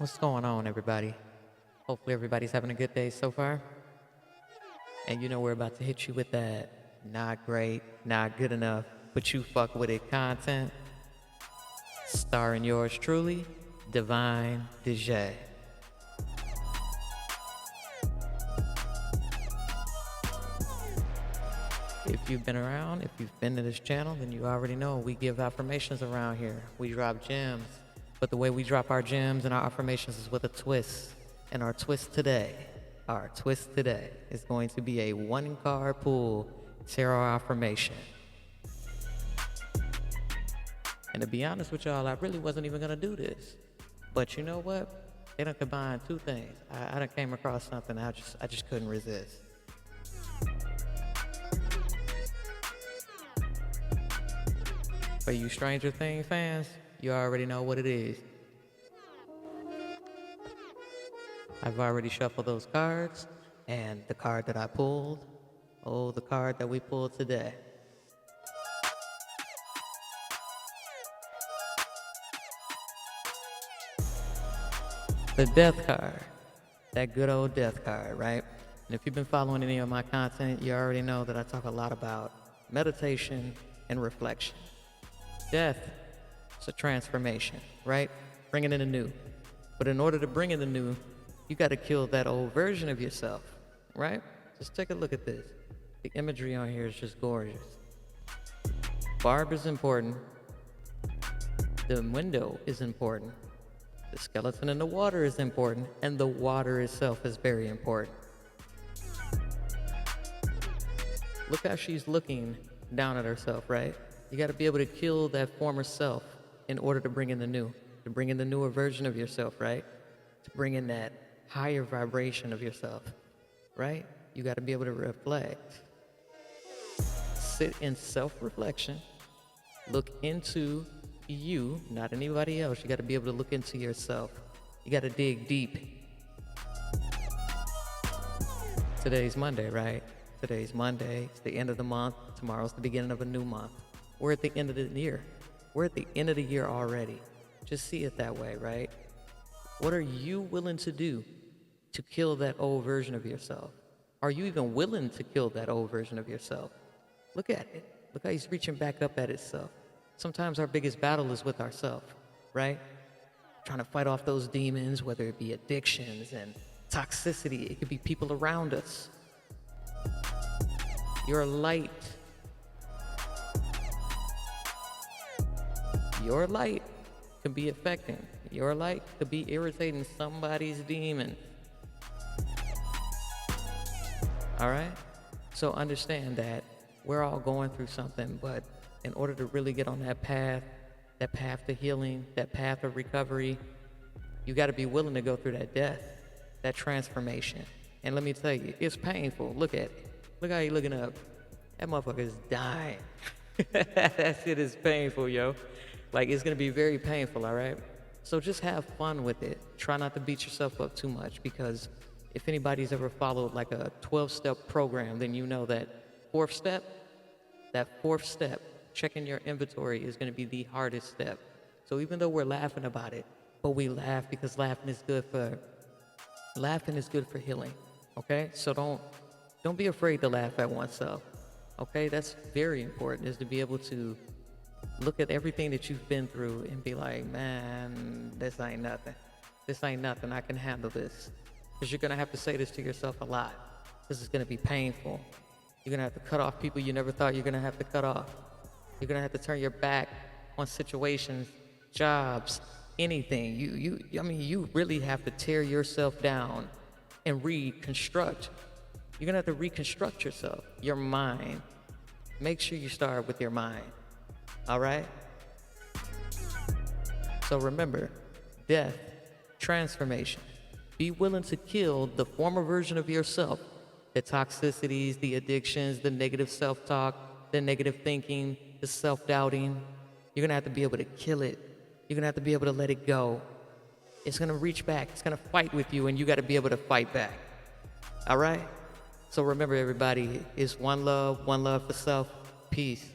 What's going on, everybody? Hopefully everybody's having a good day so far. And you know we're about to hit you with that not great, not good enough, but you fuck with it content. Starring yours truly, Divine DJ. If you've been around, if you've been to this channel, then you already know we give affirmations around here. We drop gems. But the way we drop our gems and our affirmations is with a twist. And our twist today is going to be a one-card pull tarot affirmation. And to be honest with y'all, I really wasn't even gonna do this. But you know what? They done combined two things. I done came across something I just couldn't resist. For you Stranger Things fans, you already know what it is. I've already shuffled those cards, and the card that I pulled, the card that we pulled today. The Death card, that good old Death card, right? And if you've been following any of my content, you already know that I talk a lot about meditation and reflection. Death is a transformation, right? Bringing in the new. But in order to bring in the new, you got to kill that old version of yourself, right? Just take a look at this. The imagery on here is just gorgeous. Barb is important. The window is important. The skeleton in the water is important. And the water itself is very important. Look how she's looking down at herself, right? You got to be able to kill that former self in order to bring in the new, to bring in the newer version of yourself, right? To bring in that higher vibration of yourself, right? You got to be able to reflect. Sit in self-reflection. Look into you, not anybody else. You got to be able to look into yourself. You got to dig deep. Today's Monday, right? Today's Monday. It's the end of the month. Tomorrow's the beginning of a new month. We're at the end of the year. We're at the end of the year already. Just see it that way, right? What are you willing to do to kill that old version of yourself? Are you even willing to kill that old version of yourself? Look at it. Look how he's reaching back up at itself. Sometimes our biggest battle is with ourselves, right? Trying to fight off those demons, whether it be addictions and toxicity. It could be people around us. Your light. Your light could be affecting. Your light could be irritating somebody's demon. All right? So understand that we're all going through something, but in order to really get on that path to healing, that path of recovery, you got to be willing to go through that death, that transformation. And let me tell you, it's painful. Look at it. Look how you looking up. That motherfucker is dying. That shit is painful, yo. Like, it's going to be very painful, all right? So just have fun with it. Try not to beat yourself up too much, because if anybody's ever followed like a 12-step program, then you know that fourth step, checking your inventory, is going to be the hardest step. So even though we're laughing about it, but we laugh because laughing is good for healing, okay? So don't be afraid to laugh at oneself, okay? That's very important, is to be able to look at everything that you've been through and be like, man, this ain't nothing. This ain't nothing. I can handle this. Because you're going to have to say this to yourself a lot. This is going to be painful. You're going to have to cut off people you never thought you're going to have to cut off. You're going to have to turn your back on situations, jobs, anything. You really have to tear yourself down and reconstruct. You're going to have to reconstruct yourself, your mind. Make sure you start with your mind. All right? So remember, death, transformation. Be willing to kill the former version of yourself, the toxicities, the addictions, the negative self-talk, the negative thinking, the self-doubting. You're going to have to be able to kill it. You're going to have to be able to let it go. It's going to reach back. It's going to fight with you, and you got to be able to fight back. All right? So remember, everybody, it's one love for self. Peace.